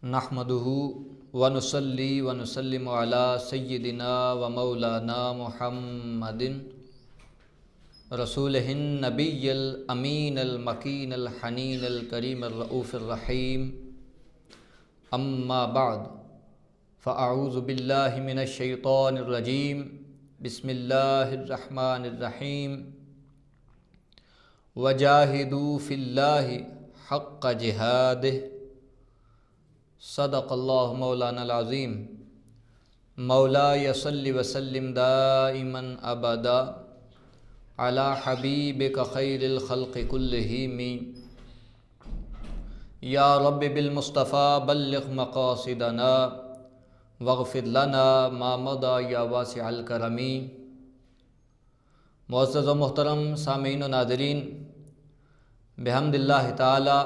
نحمدہ ونصلی ونسلم علی سیدنا و مولانا محمد رسولہ النبی الامین المکین الحنین الکریم الرؤوف الرحیم اما بعد فاعوذ باللہ من الشیطان الرجیم بسم اللہ الرحمن الرحیم وجاہدوا فی اللہ حق جہادہ صدق اللہ مولانا العظیم مولا صلی وسلم دائما ابدا علی حبیبک خیر الخلق کلہم یا رب بالمصطفیٰ بلغ مقاصدنا واغفر لنا ما مضى یا واسع الکرم۔ معزز و محترم سامعین و ناظرین، بحمد اللہ تعالی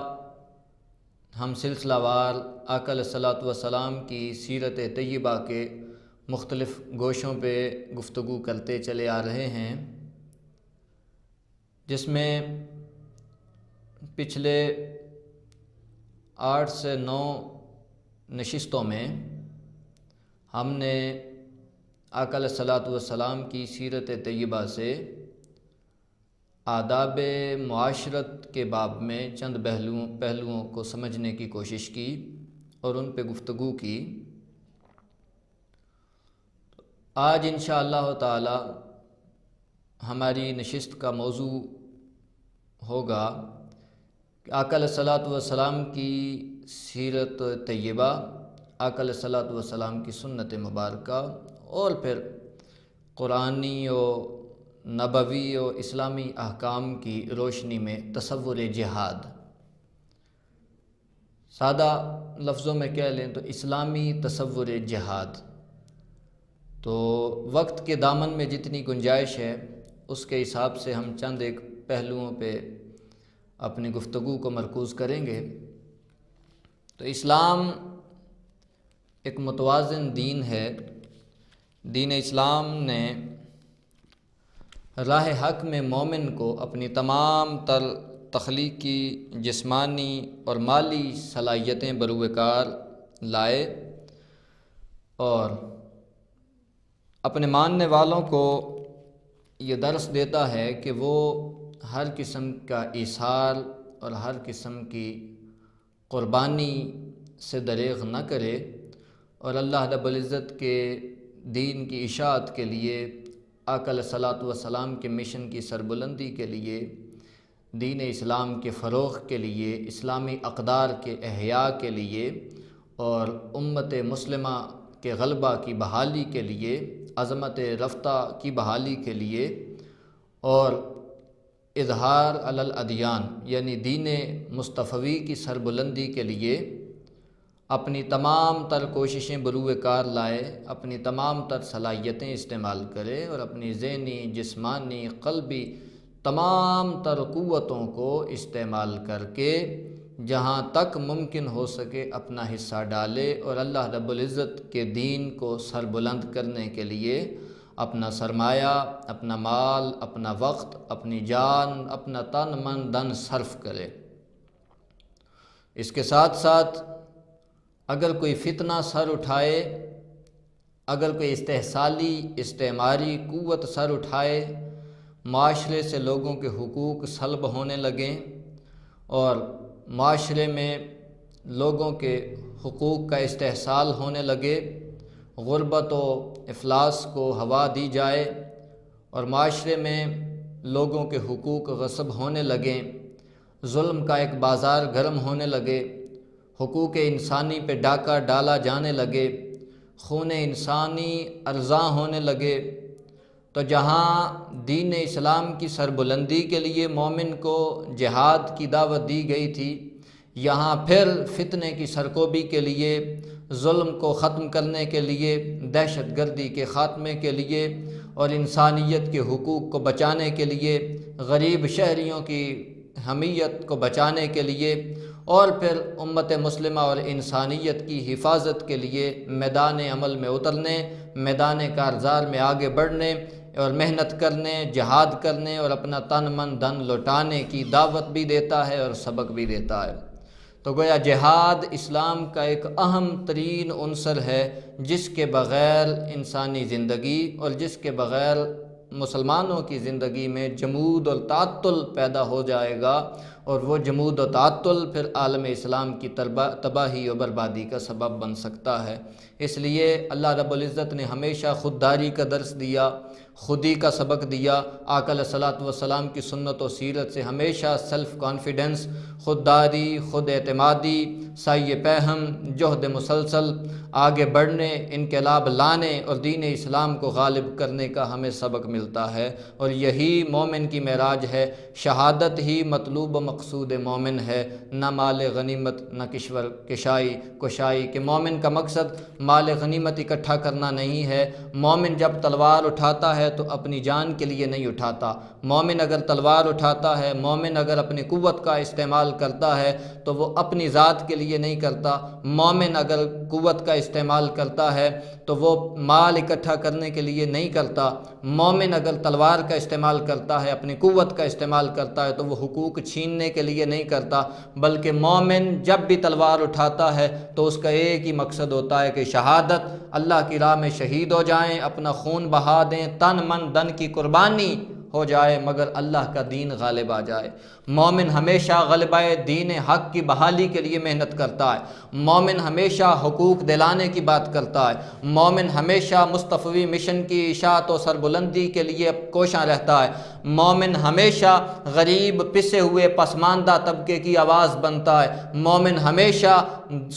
ہم سلسلہ وار آقا علیہ الصلوۃ والسلام کی سیرت طیبہ کے مختلف گوشوں پہ گفتگو کرتے چلے آ رہے ہیں، جس میں پچھلے 8 سے 9 نشستوں میں ہم نے آقا علیہ الصلوۃ والسلام کی سیرت طیبہ سے آداب معاشرت کے باب میں چند پہلوؤں کو سمجھنے کی کوشش کی اور ان پہ گفتگو کی۔ آج انشاءاللہ تعالی ہماری نشست کا موضوع ہوگا کہ آقا علیہ الصلوۃ والسلام کی سیرت طیبہ، آقا علیہ الصلوۃ والسلام کی سنت مبارکہ، اور پھر قرآنی و نبوی و اسلامی احکام کی روشنی میں تصور جہاد۔ سادہ لفظوں میں کہہ لیں تو اسلامی تصور جہاد۔ تو وقت کے دامن میں جتنی گنجائش ہے اس کے حساب سے ہم چند ایک پہلوؤں پہ اپنی گفتگو کو مرکوز کریں گے۔ تو اسلام ایک متوازن دین ہے۔ دین اسلام نے راہ حق میں مومن کو اپنی تمام تر تخلیقی، جسمانی اور مالی صلاحیتیں بروئے کار لائے اور اپنے ماننے والوں کو یہ درس دیتا ہے کہ وہ ہر قسم کا ایثار اور ہر قسم کی قربانی سے دریغ نہ کرے، اور اللہ رب العزت کے دین کی اشاعت کے لیے، آقا علیہ الصلوۃ والسلام کے مشن کی سربلندی کے لیے، دین اسلام کے فروغ کے لیے، اسلامی اقدار کے احیاء کے لیے اور امت مسلمہ کے غلبہ کی بحالی کے لیے، عظمت رفتہ کی بحالی کے لیے، اور اظہار علی الادیان یعنی دین مصطفوی کی سربلندی کے لیے اپنی تمام تر کوششیں بروئے کار لائے، اپنی تمام تر صلاحیتیں استعمال کرے اور اپنی ذہنی، جسمانی، قلبی تمام تر قوتوں کو استعمال کر کے جہاں تک ممکن ہو سکے اپنا حصہ ڈالے اور اللہ رب العزت کے دین کو سربلند کرنے کے لیے اپنا سرمایہ، اپنا مال، اپنا وقت، اپنی جان، اپنا تن من دھن صرف کرے۔ اس کے ساتھ ساتھ اگر کوئی فتنہ سر اٹھائے، اگر کوئی استحصالی، استعماری قوت سر اٹھائے، معاشرے سے لوگوں کے حقوق سلب ہونے لگیں اور معاشرے میں لوگوں کے حقوق کا استحصال ہونے لگے، غربت و افلاس کو ہوا دی جائے اور معاشرے میں لوگوں کے حقوق غصب ہونے لگیں، ظلم کا ایک بازار گرم ہونے لگے، حقوق انسانی پہ ڈاکہ ڈالا جانے لگے، خون انسانی ارزاں ہونے لگے، تو جہاں دین اسلام کی سربلندی کے لیے مومن کو جہاد کی دعوت دی گئی تھی، یہاں پھر فتنے کی سرکوبی کے لیے، ظلم کو ختم کرنے کے لیے، دہشت گردی کے خاتمے کے لیے اور انسانیت کے حقوق کو بچانے کے لیے، غریب شہریوں کی حمیت کو بچانے کے لیے اور پھر امت مسلمہ اور انسانیت کی حفاظت کے لیے میدان عمل میں اترنے، میدان کارزار میں آگے بڑھنے اور محنت کرنے، جہاد کرنے اور اپنا تن من دھن لوٹانے کی دعوت بھی دیتا ہے اور سبق بھی دیتا ہے۔ تو گویا جہاد اسلام کا ایک اہم ترین عنصر ہے جس کے بغیر انسانی زندگی اور جس کے بغیر مسلمانوں کی زندگی میں جمود اور تعطل پیدا ہو جائے گا، اور وہ جمود و تعطل پھر عالم اسلام کی تباہی و بربادی کا سبب بن سکتا ہے۔ اس لیے اللہ رب العزت نے ہمیشہ خودداری کا درس دیا، خودی کا سبق دیا۔ آقا علیہ الصلوۃ والسلام کی سنت و سیرت سے ہمیشہ سیلف کانفیڈنس، خودداری، خود اعتمادی، سعی پہم، جہد مسلسل، آگے بڑھنے، انقلاب لانے اور دین اسلام کو غالب کرنے کا ہمیں سبق ملتا ہے، اور یہی مومن کی معراج ہے۔ شہادت ہی مطلوب و مقصود مومن ہے، نہ مال غنیمت، نہ کشور کشائی کہ مومن کا مقصد مال غنیمت اکٹھا کرنا نہیں ہے۔ مومن جب تلوار اٹھاتا ہے تو اپنی جان کے لیے نہیں اٹھاتا۔ مومن اگر تلوار اٹھاتا ہے، مومن اگر اپنی قوت کا استعمال کرتا ہے تو وہ اپنی ذات کے لیے نہیں کرتا۔ مومن اگر قوت کا استعمال کرتا ہے تو وہ مال اکٹھا کرنے کے لیے نہیں کرتا۔ مومن اگر تلوار کا استعمال کرتا ہے، اپنی قوت کا استعمال کرتا ہے تو وہ حقوق چھیننے کے لیے نہیں کرتا، بلکہ مومن جب بھی تلوار اٹھاتا ہے تو اس کا ایک ہی مقصد ہوتا ہے کہ شہادت، اللہ کی راہ میں شہید ہو جائیں، اپنا خون بہا دیں، تن من دن کی قربانی ہو جائے، مگر اللہ کا دین غالب آ جائے۔ مومن ہمیشہ غلبہ دین حق کی بحالی کے لیے محنت کرتا ہے۔ مومن ہمیشہ حقوق دلانے کی بات کرتا ہے۔ مومن ہمیشہ مصطفی مشن کی اشاعت و سربلندی کے لیے کوشاں رہتا ہے۔ مومن ہمیشہ غریب، پسے ہوئے، پسماندہ طبقے کی آواز بنتا ہے۔ مومن ہمیشہ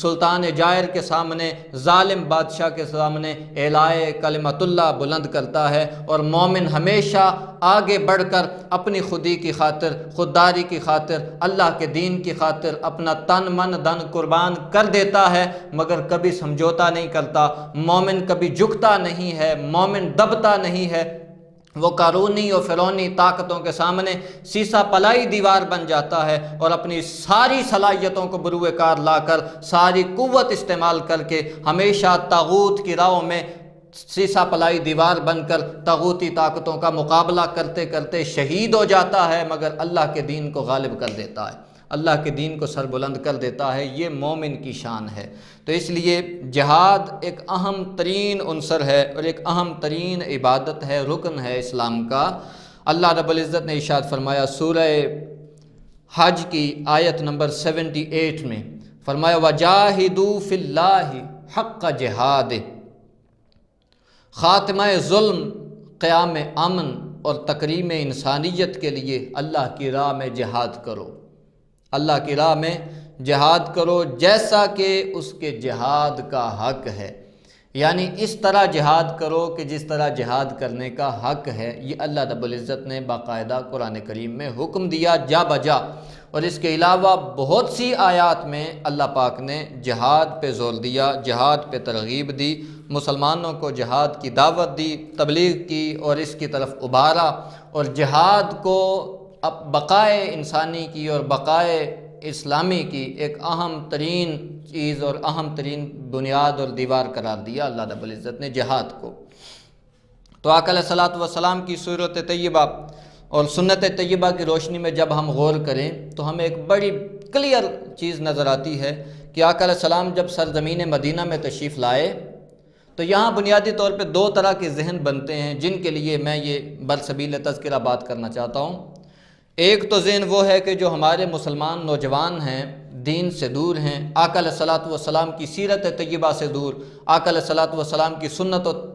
سلطان جائر کے سامنے، ظالم بادشاہ کے سامنے اعلائے کلمت اللہ بلند کرتا ہے، اور مومن ہمیشہ آگے بڑھ کر اپنی خودی کی خاطر، خودداری کی خاطر، اللہ کے دین کی خاطر اپنا تن من دن قربان کر دیتا ہے، مگر کبھی سمجھوتا نہیں کرتا۔ مومن کبھی جھکتا نہیں ہے، مومن دبتا نہیں ہے۔ وہ قارونی اور فرعونی طاقتوں کے سامنے سیسا پلائی دیوار بن جاتا ہے، اور اپنی ساری صلاحیتوں کو بروئے کار لا کر، ساری قوت استعمال کر کے ہمیشہ طاغوت کی راہوں میں سیسا پلائی دیوار بن کر طاغوتی طاقتوں کا مقابلہ کرتے کرتے شہید ہو جاتا ہے، مگر اللہ کے دین کو غالب کر دیتا ہے، اللہ کے دین کو سر بلند کر دیتا ہے۔ یہ مومن کی شان ہے۔ تو اس لیے جہاد ایک اہم ترین عنصر ہے اور ایک اہم ترین عبادت ہے، رکن ہے اسلام کا۔ اللہ رب العزت نے ارشاد فرمایا سورہ حج کی آیت نمبر 78 میں، فرمایا وَجَاهِدُوا فِي اللَّهِ حَقَّ جِهَادِهِ، خاتمہ ظلم، قیام امن اور تکریم انسانیت کے لیے اللہ کی راہ میں جہاد کرو، اللہ کی راہ میں جہاد کرو جیسا کہ اس کے جہاد کا حق ہے، یعنی اس طرح جہاد کرو کہ جس طرح جہاد کرنے کا حق ہے۔ یہ اللہ رب العزت نے باقاعدہ قرآن کریم میں حکم دیا جا بجا، اور اس کے علاوہ بہت سی آیات میں اللہ پاک نے جہاد پہ زور دیا، جہاد پہ ترغیب دی، مسلمانوں کو جہاد کی دعوت دی، تبلیغ کی اور اس کی طرف ابھارا، اور جہاد کو اب بقائے انسانی کی اور بقائے اسلامی کی ایک اہم ترین چیز اور اہم ترین بنیاد اور دیوار قرار دیا اللہ رب العزت نے جہاد کو۔ تو آقا علیہ الصلوۃ والسلام کی سیرت طیبہ اور سنت طیبہ کی روشنی میں جب ہم غور کریں تو ہمیں ایک بڑی کلیئر چیز نظر آتی ہے کہ آقا علیہ السلام جب سرزمین مدینہ میں تشریف لائے تو یہاں بنیادی طور پہ دو طرح کے ذہن بنتے ہیں جن کے لیے میں یہ برسبیل تذکرہ بات کرنا چاہتا ہوں۔ ایک تو ذہن وہ ہے کہ جو ہمارے مسلمان نوجوان ہیں، دین سے دور ہیں، آقا علیہ الصلوۃ والسلام کی سیرت طیبہ سے دور، آقا علیہ الصلوۃ والسلام کی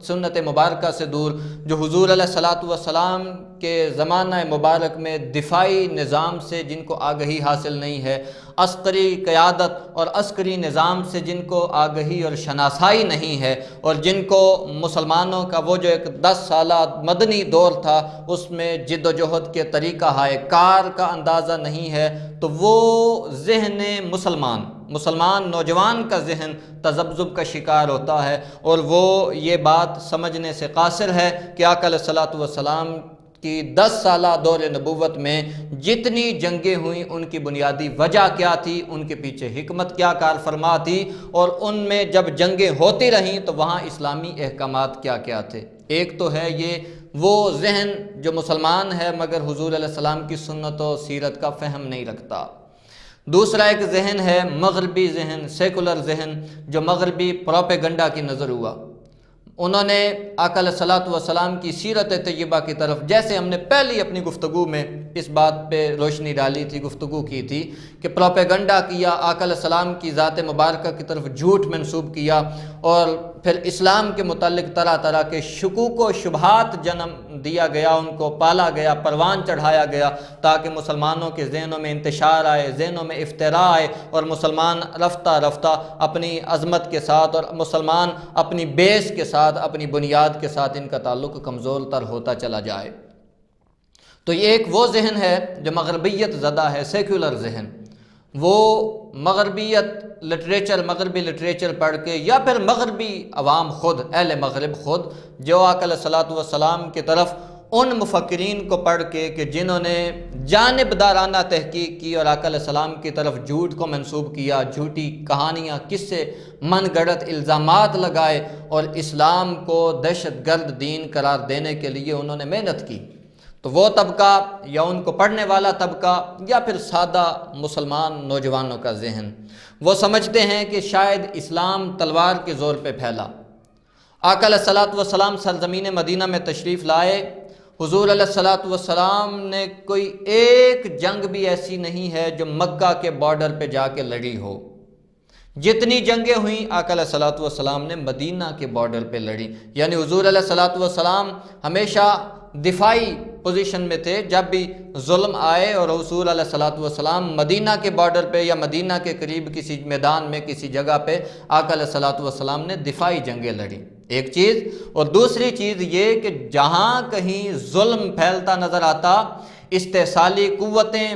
سنت مبارکہ سے دور، جو حضور علیہ الصلوۃ والسلام کے زمانہ مبارک میں دفاعی نظام سے جن کو آگہی حاصل نہیں ہے، عسکری قیادت اور عسکری نظام سے جن کو آگہی اور شناسائی نہیں ہے، اور جن کو مسلمانوں کا وہ جو ایک 10 سالہ مدنی دور تھا اس میں جد و جہد کے طریقہ ہائے کار کا اندازہ نہیں ہے، تو وہ ذہن مسلمان نوجوان کا ذہن تذبذب کا شکار ہوتا ہے، اور وہ یہ بات سمجھنے سے قاصر ہے کہ آقا علیہ الصلوۃ والسلام کی 10 سالہ دور نبوت میں جتنی جنگیں ہوئیں ان کی بنیادی وجہ کیا تھی، ان کے پیچھے حکمت کیا کار فرما تھی، اور ان میں جب جنگیں ہوتی رہیں تو وہاں اسلامی احکامات کیا کیا تھے۔ ایک تو ہے یہ وہ ذہن جو مسلمان ہے مگر حضور علیہ السلام کی سنت و سیرت کا فہم نہیں رکھتا۔ دوسرا ایک ذہن ہے مغربی ذہن، سیکولر ذہن، جو مغربی پروپیگنڈا کی نظر ہوا۔ انہوں نے آقا علیہ الصلوۃ والسلام کی سیرت طیبہ کی طرف، جیسے ہم نے پہلی اپنی گفتگو میں اس بات پہ روشنی ڈالی تھی، گفتگو کی تھی کہ پروپیگنڈا کیا، آقا علیہ السلام کی ذات مبارکہ کی طرف جھوٹ منسوب کیا، اور پھر اسلام کے متعلق طرح طرح کے شکوک و شبہات جنم دیا گیا، ان کو پالا گیا، پروان چڑھایا گیا، تاکہ مسلمانوں کے ذہنوں میں انتشار آئے، ذہنوں میں افتراء آئے، اور مسلمان رفتہ رفتہ اپنی عظمت کے ساتھ اور مسلمان اپنی بیس کے ساتھ، اپنی بنیاد کے ساتھ ان کا تعلق کمزور تر ہوتا چلا جائے۔ تو یہ ایک وہ ذہن ہے جو مغربیت زدہ ہے، سیکولر ذہن۔ وہ مغربیت لٹریچر، مغربی لٹریچر پڑھ کے، یا پھر مغربی عوام خود، اہل مغرب خود، جو آقا علیہ الصلوۃ والسلام کی طرف ان مفکرین کو پڑھ کے کہ جنہوں نے جانبدارانہ تحقیق کی اور آقا علیہ السلام کی طرف جھوٹ کو منسوب کیا، جھوٹی کہانیاں، قصے، من گڑت الزامات لگائے، اور اسلام کو دہشت گرد دین قرار دینے کے لیے انہوں نے محنت کی، تو وہ طبقہ یا ان کو پڑھنے والا طبقہ یا پھر سادہ مسلمان نوجوانوں کا ذہن، وہ سمجھتے ہیں کہ شاید اسلام تلوار کے زور پہ پھیلا۔ آقا علیہ الصلوۃ والسلام سرزمین مدینہ میں تشریف لائے، حضور علیہ الصلوۃ والسلام نے کوئی ایک جنگ بھی ایسی نہیں ہے جو مکہ کے بارڈر پہ جا کے لڑی ہو۔ جتنی جنگیں ہوئیں آقا علیہ الصلوۃ والسلام نے مدینہ کے بارڈر پہ لڑی، یعنی حضور علیہ الصلوۃ والسلام ہمیشہ دفاعی پوزیشن میں تھے۔ جب بھی ظلم آئے اور حضور علیہ الصلوۃ والسلام مدینہ کے بارڈر پہ یا مدینہ کے قریب کسی میدان میں، کسی جگہ پہ، آقا علیہ الصلوۃ والسلام نے دفاعی جنگیں لڑی، ایک چیز۔ اور دوسری چیز یہ کہ جہاں کہیں ظلم پھیلتا نظر آتا، استحصالی قوتیں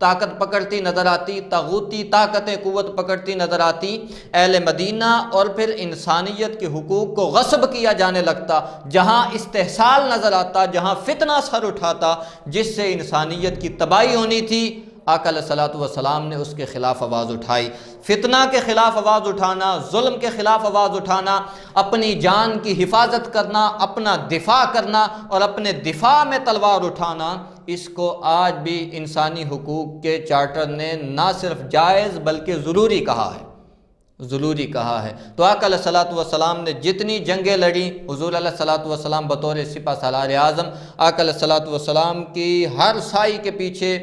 طاقت پکڑتی نظر آتی، طاغوتی طاقتیں قوت پکڑتی نظر آتی، اہل مدینہ اور پھر انسانیت کے حقوق کو غصب کیا جانے لگتا۔ جہاں استحصال نظر آتا، جہاں فتنہ سر اٹھاتا جس سے انسانیت کی تباہی ہونی تھی، آقا علیہ الصلوۃ والسلام نے اس کے خلاف آواز اٹھائی۔ فتنہ کے خلاف آواز اٹھانا، ظلم کے خلاف آواز اٹھانا، اپنی جان کی حفاظت کرنا، اپنا دفاع کرنا اور اپنے دفاع میں تلوار اٹھانا، اس کو آج بھی انسانی حقوق کے چارٹر نے نہ صرف جائز بلکہ ضروری کہا ہے، ضروری کہا ہے۔ تو آقا علیہ الصلوۃ والسلام نے جتنی جنگیں لڑیں، حضور علیہ الصلوۃ والسلام بطور سپہ سالار اعظم، آقا علیہ الصلوۃ والسلام کی ہر سائی کے پیچھے،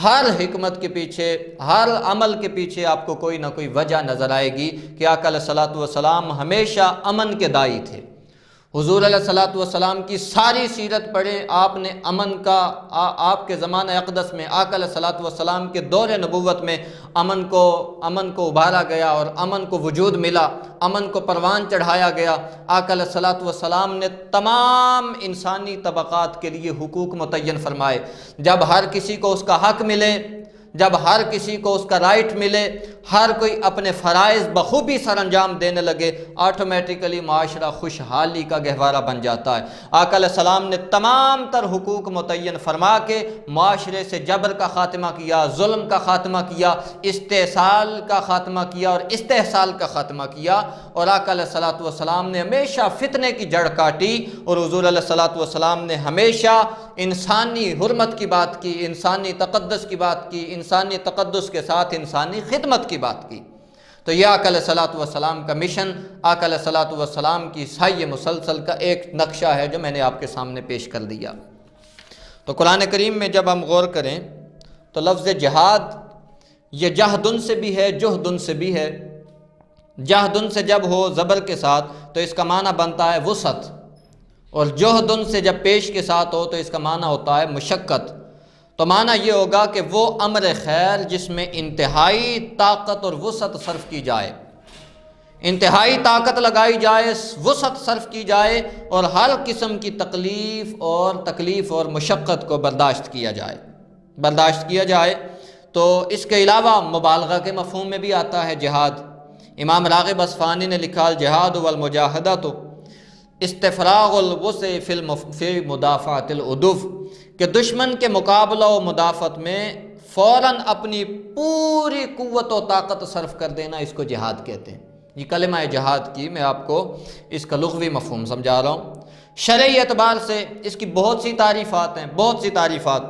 ہر حکمت کے پیچھے، ہر عمل کے پیچھے آپ کو کوئی نہ کوئی وجہ نظر آئے گی کہ آقا علیہ الصلوۃ والسلام ہمیشہ امن کے داعی تھے۔ حضور علیہ الصلوۃ والسلام کی ساری سیرت پڑھیں، آپ نے امن کا، آپ کے زمانہ اقدس میں، آقا علیہ الصلوۃ والسلام کے دور نبوت میں امن کو ابھارا گیا اور امن کو وجود ملا، امن کو پروان چڑھایا گیا۔ آقا علیہ الصلوۃ والسلام نے تمام انسانی طبقات کے لیے حقوق متعین فرمائے۔ جب ہر کسی کو اس کا حق ملے، جب ہر کسی کو اس کا رائٹ ملے، ہر کوئی اپنے فرائض بخوبی سر انجام دینے لگے، آٹومیٹیکلی معاشرہ خوشحالی کا گہوارہ بن جاتا ہے۔ آقا علیہ السلام نے تمام تر حقوق متعین فرما کے معاشرے سے جبر کا خاتمہ کیا، ظلم کا خاتمہ کیا، استحصال کا خاتمہ کیا اور استحصال کا خاتمہ کیا، اور آقا علیہ الصلوۃ والسلام نے ہمیشہ فتنے کی جڑ کاٹی، اور حضور علیہ الصلوۃ والسلام نے ہمیشہ انسانی حرمت کی بات کی، انسانی تقدس کی بات کی، انسانی تقدس کے ساتھ انسانی خدمت کی بات کی۔ تو یہ آقا علیہ الصلوۃ والسلام کا مشن، آقا علیہ الصلوۃ والسلام کی سعی مسلسل کا ایک نقشہ ہے جو میں نے آپ کے سامنے پیش کر دیا۔ تو قرآن کریم میں جب ہم غور کریں تو لفظ جہاد یہ جہدن سے بھی ہے، جہدن سے بھی ہے۔ جہدن سے جب ہو زبر کے ساتھ تو اس کا معنی بنتا ہے وسعت، اور جہدن سے جب پیش کے ساتھ ہو تو اس کا معنی ہوتا ہے مشقت۔ تو معنی یہ ہوگا کہ وہ امر خیر جس میں انتہائی طاقت اور وسعت صرف کی جائے، انتہائی طاقت لگائی جائے، وسعت صرف کی جائے، اور ہر قسم کی تکلیف اور مشقت کو برداشت کیا جائے۔ تو اس کے علاوہ مبالغہ کے مفہوم میں بھی آتا ہے جہاد۔ امام راغب اصفہانی نے لکھا الجہاد والمجاہدۃ استفراغ الوسع فی مدافعۃ العدو، کہ دشمن کے مقابلہ و مدافعت میں فوراً اپنی پوری قوت و طاقت صرف کر دینا، اس کو جہاد کہتے ہیں۔ یہ کلمہ جہاد کی میں آپ کو اس کا لغوی مفہوم سمجھا رہا ہوں۔ شرعی اعتبار سے اس کی بہت سی تعریفات ہیں، بہت سی تعریفات،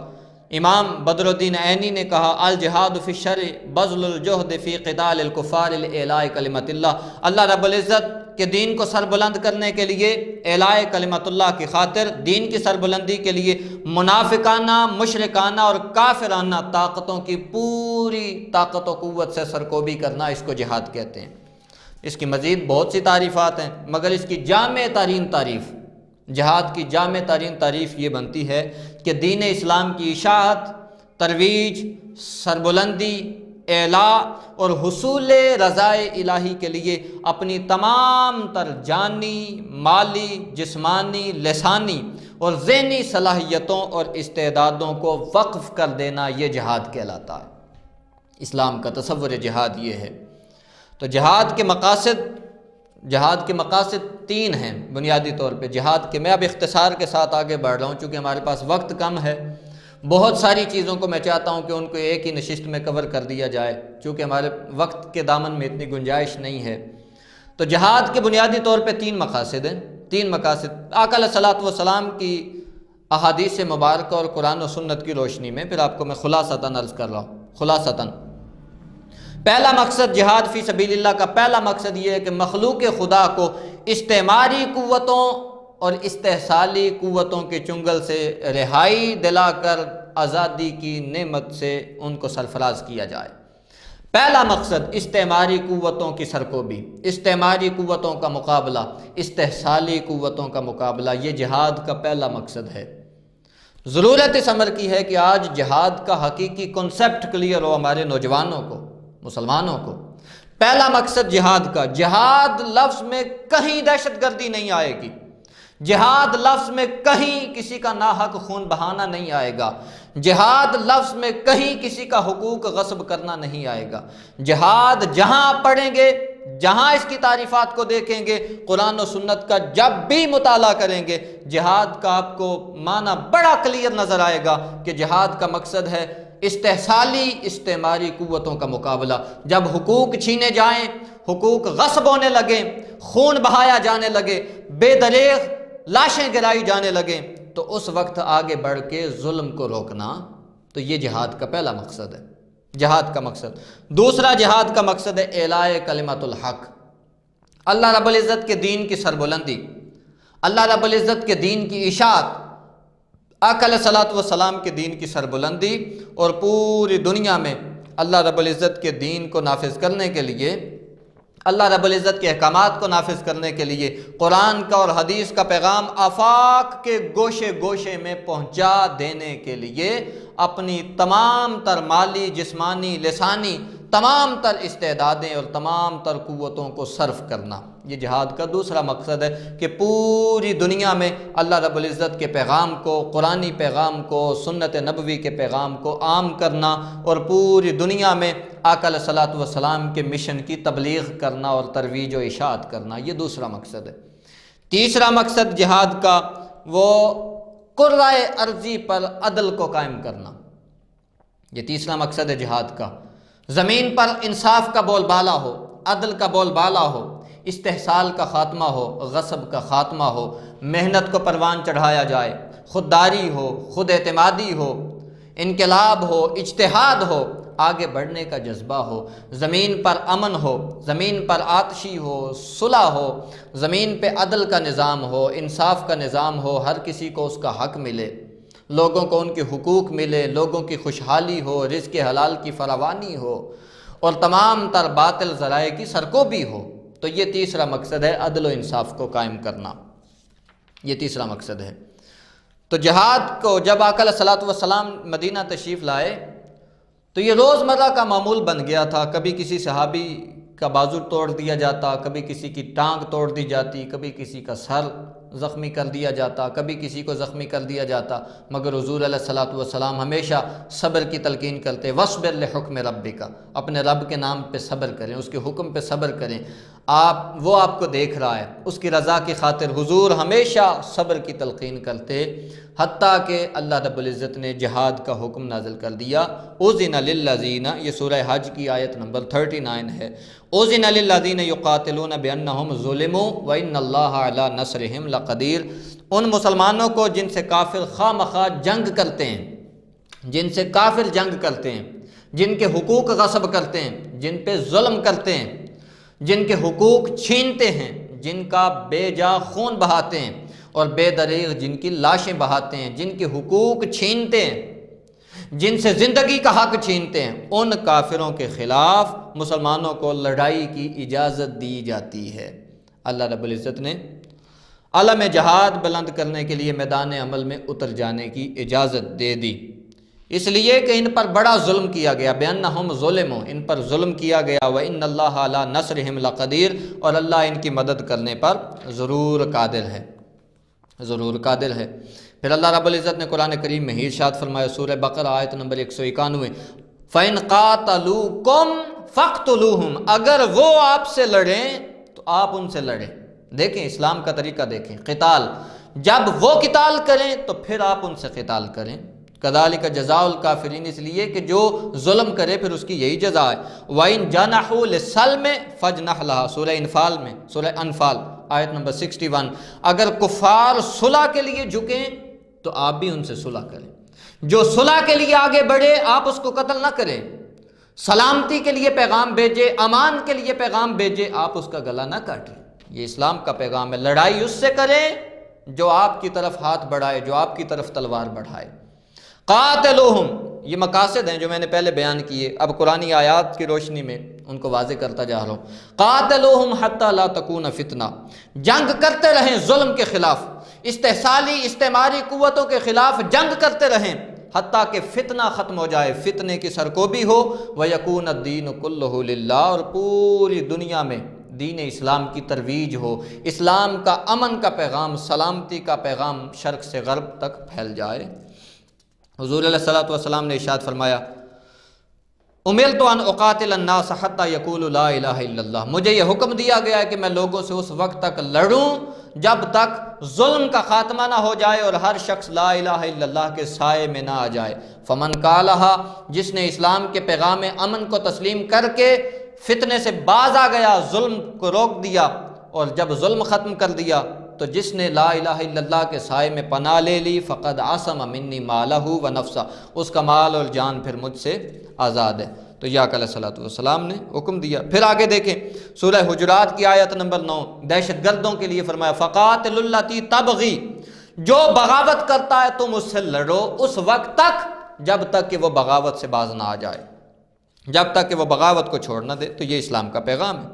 امام بدر الدین عینی نے کہا الجہاد فی الشرع بذل الجہد فی قتال الکفار لاعلاء کلمۃ اللہ، اللہ رب العزت کے دین کو سربلند کرنے کے لیے، اعلاء کلمت اللہ کی خاطر، دین کی سربلندی کے لیے منافقانہ، مشرکانہ اور کافرانہ طاقتوں کی پوری طاقت و قوت سے سرکوبی کرنا، اس کو جہاد کہتے ہیں۔ اس کی مزید بہت سی تعریفات ہیں، مگر اس کی جامع ترین تعریف، جہاد کی جامع ترین تعریف یہ بنتی ہے کہ دین اسلام کی اشاعت، ترویج، سربلندی، اعلاء اور حصول رضائے الہی کے لیے اپنی تمام تر جانی، مالی، جسمانی، لسانی اور ذہنی صلاحیتوں اور استعدادوں کو وقف کر دینا، یہ جہاد کہلاتا ہے۔ اسلام کا تصور جہاد یہ ہے۔ تو جہاد کے مقاصد تین ہیں بنیادی طور پہ جہاد کے۔ میں اب اختصار کے ساتھ آگے بڑھ رہا ہوں چونکہ ہمارے پاس وقت کم ہے، بہت ساری چیزوں کو میں چاہتا ہوں کہ ان کو ایک ہی نشست میں کور کر دیا جائے، چونکہ ہمارے وقت کے دامن میں اتنی گنجائش نہیں ہے۔ تو جہاد کے بنیادی طور پہ تین مقاصد ہیں، تین مقاصد آقا علیہ الصلوۃ والسلام کی احادیث مبارکہ اور قرآن و سنت کی روشنی میں پھر آپ کو میں خلاصتاً عرض کر رہا ہوں۔ خلاصتاً پہلا مقصد جہاد فی سبیل اللہ کا پہلا مقصد یہ ہے کہ مخلوق خدا کو استعماری قوتوں اور استحصالی قوتوں کے چنگل سے رہائی دلا کر آزادی کی نعمت سے ان کو سرفراز کیا جائے۔ پہلا مقصد استعماری قوتوں کی سرکوبی، استعماری قوتوں کا مقابلہ، استحصالی قوتوں کا مقابلہ، یہ جہاد کا پہلا مقصد ہے۔ ضرورت اس امر کی ہے کہ آج جہاد کا حقیقی کنسپٹ کلیئر ہو ہمارے نوجوانوں کو، مسلمانوں کو۔ پہلا مقصد جہاد کا، جہاد لفظ میں کہیں دہشت گردی نہیں آئے گی، جہاد لفظ میں کہیں کسی کا ناحق خون بہانا نہیں آئے گا، جہاد لفظ میں کہیں کسی کا حقوق غصب کرنا نہیں آئے گا۔ جہاد جہاں آپ پڑھیں گے، جہاں اس کی تعریفات کو دیکھیں گے، قرآن و سنت کا جب بھی مطالعہ کریں گے، جہاد کا آپ کو معنی بڑا کلیئر نظر آئے گا کہ جہاد کا مقصد ہے استحصالی استعماری قوتوں کا مقابلہ۔ جب حقوق چھینے جائیں، حقوق غصب ہونے لگیں، خون بہایا جانے لگے، بے دریغ لاشیں گرائی جانے لگیں، تو اس وقت آگے بڑھ کے ظلم کو روکنا، تو یہ جہاد کا پہلا مقصد ہے، جہاد کا مقصد۔ دوسرا جہاد کا مقصد ہے اعلاء کلمت الحق، اللہ رب العزت کے دین کی سربلندی، اللہ رب العزت کے دین کی اشاعت، آقا علیہ الصلوۃ والسلام کے دین کی سربلندی، اور پوری دنیا میں اللہ رب العزت کے دین کو نافذ کرنے کے لیے، اللہ رب العزت کے احکامات کو نافذ کرنے کے لیے قرآن کا اور حدیث کا پیغام آفاق کے گوشے گوشے میں پہنچا دینے کے لیے اپنی تمام تر مالی، جسمانی، لسانی تمام تر استعدادیں اور تمام تر قوتوں کو صرف کرنا، یہ جہاد کا دوسرا مقصد ہے کہ پوری دنیا میں اللہ رب العزت کے پیغام کو، قرآنی پیغام کو، سنت نبوی کے پیغام کو عام کرنا اور پوری دنیا میں آقا علیہ الصلوۃ والسلام کے مشن کی تبلیغ کرنا اور ترویج و اشاعت کرنا، یہ دوسرا مقصد ہے۔ تیسرا مقصد جہاد کا وہ کرۂ ارضی پر عدل کو قائم کرنا، یہ تیسرا مقصد ہے جہاد کا۔ زمین پر انصاف کا بول بالا ہو، عدل کا بول بالا ہو، استحصال کا خاتمہ ہو، غصب کا خاتمہ ہو، محنت کو پروان چڑھایا جائے، خودداری ہو، خود اعتمادی ہو، انقلاب ہو، اجتہاد ہو، آگے بڑھنے کا جذبہ ہو، زمین پر امن ہو، زمین پر آتشی ہو، صلح ہو، زمین پہ عدل کا نظام ہو، انصاف کا نظام ہو، ہر کسی کو اس کا حق ملے، لوگوں کو ان کے حقوق ملے، لوگوں کی خوشحالی ہو، رزق حلال کی فراوانی ہو، اور تمام تر باطل ذرائع کی سرکوبی ہو، تو یہ تیسرا مقصد ہے عدل و انصاف کو قائم کرنا، یہ تیسرا مقصد ہے۔ تو جہاد کو جب آقا علیہ الصلوۃ والسلام مدینہ تشریف لائے تو یہ روزمرہ کا معمول بن گیا تھا، کبھی کسی صحابی کا بازو توڑ دیا جاتا، کبھی کسی کی ٹانگ توڑ دی جاتی، کبھی کسی کا سر زخمی کر دیا جاتا، کبھی کسی کو زخمی کر دیا جاتا، مگر حضور علیہ الصلوۃ والسلام ہمیشہ صبر کی تلقین کرتے، وَاصْبِرْ لِحُکْمِ رَبِّکَ، اپنے رب کے نام پہ صبر کریں، اس کے حکم پہ صبر کریں، وہ آپ کو دیکھ رہا ہے، اس کی رضا کی خاطر حضور ہمیشہ صبر کی تلقین کرتے، حتیٰ کہ اللہ رب العزت نے جہاد کا حکم نازل کر دیا۔ اُذِنَ لِلَّذِينَ، یہ سورہ حج کی آیت نمبر 39 ہے، اُذِنَ لِلَّذِينَ يُقَاتِلُونَ بِأَنَّهُمْ ظُلِمُوا وَإِنَّ اللَّهَ عَلَىٰ نَصْرِهِمْ لَقَدِيرٌ، ان مسلمانوں کو جن سے کافر خواہ مخواہ جنگ کرتے ہیں، جن سے کافر جنگ کرتے ہیں، جن کے حقوق غصب کرتے ہیں، جن پہ ظلم کرتے ہیں، جن کے حقوق چھینتے ہیں، جن کا بے جا خون بہاتے ہیں اور بے دریغ جن کی لاشیں بہاتے ہیں، جن کے حقوق چھینتے ہیں، جن سے زندگی کا حق چھینتے ہیں، ان کافروں کے خلاف مسلمانوں کو لڑائی کی اجازت دی جاتی ہے۔ اللہ رب العزت نے علم جہاد بلند کرنے کے لیے میدان عمل میں اتر جانے کی اجازت دے دی، اس لیے کہ ان پر بڑا ظلم کیا گیا، بِأَنَّهُمْ ظُلِمُوا، ان پر ظلم کیا گیا، وَإِنَّ اللَّهَ عَلَىٰ نَصْرِهِمْ لَقَدِيرٌ، اور اللہ ان کی مدد کرنے پر ضرور قادر ہے، ضرور قادر ہے۔ پھر اللہ رب العزت نے قرآن کریم میں ہی ارشاد فرمایا، سورہ بقرہ آیت نمبر 191، فَإِنْ قَاتَلُوكُمْ فَاقْتُلُوهُمْ، اگر وہ آپ سے لڑیں تو آپ ان سے لڑیں۔ دیکھیں اسلام کا طریقہ، دیکھیں قتال، جب وہ قتال کریں تو پھر آپ ان سے قتال کریں۔ کذالک جزاء الکافرین، اس لیے کہ جو ظلم کرے پھر اس کی یہی جزا ہے۔ وَإِنْ جَنَحُوا لِلسَّلْمِ فَاجْنَحْ لَهَا، سورہ انفال میں، سورہ انفال آیت نمبر 61، اگر کفار صلح کے لیے جھکیں تو آپ بھی ان سے صلح کریں، جو صلح کے لیے آگے بڑھے آپ اس کو قتل نہ کریں، سلامتی کے لیے پیغام بھیجے، امان کے لیے پیغام بھیجے، آپ اس کا گلا نہ کاٹیں۔ یہ اسلام کا پیغام ہے، لڑائی اس سے کریں جو آپ کی طرف ہاتھ بڑھائے، جو آپ کی طرف تلوار بڑھائے۔ قاتلوہم، یہ مقاصد ہیں جو میں نے پہلے بیان کیے، اب قرآنی آیات کی روشنی میں ان کو واضح کرتا جا رہا ہوں۔ قاتلوہم حتی لا تکون فتنہ، جنگ کرتے رہیں ظلم کے خلاف، استحصالی استعماری قوتوں کے خلاف جنگ کرتے رہیں حتیٰ کہ فتنہ ختم ہو جائے، فتنے کی سرکوبی ہو، وَيَكُونَ الدِّينُ كُلُّهُ لِلَّهِ، اور پوری دنیا میں دین اسلام کی ترویج ہو، اسلام کا امن کا پیغام، سلامتی کا پیغام شرق سے غرب تک پھیل جائے۔ حضور علیہ الصلوۃ والسلام نے ارشاد فرمایا، امرت ان اقاتل الناس حتی یقولوا لا الہ الا اللہ، مجھے یہ حکم دیا گیا ہے کہ میں لوگوں سے اس وقت تک لڑوں جب تک ظلم کا خاتمہ نہ ہو جائے اور ہر شخص لا الہ الا اللہ کے سائے میں نہ آ جائے۔ فمن قالہا، جس نے اسلام کے پیغام امن کو تسلیم کر کے فتنے سے باز آ گیا، ظلم کو روک دیا، اور جب ظلم ختم کر دیا تو جس نے لا الہ الا اللہ کے سائے میں پناہ لے لی، فقد عصم منی مالہ و نفسہ، اس کا مال اور جان پھر مجھ سے آزاد ہے۔ تو یا علیہ الصلوۃ والسلام نے حکم دیا۔ پھر آگے دیکھیں سورہ حجرات کی آیت نمبر 9، دہشت گردوں کے لیے فرمایا، فقاتلوا اللاتی تبغی، جو بغاوت کرتا ہے تم اس سے لڑو اس وقت تک جب تک کہ وہ بغاوت سے باز نہ آ جائے، جب تک کہ وہ بغاوت کو چھوڑ نہ دے۔ تو یہ اسلام کا پیغام ہے،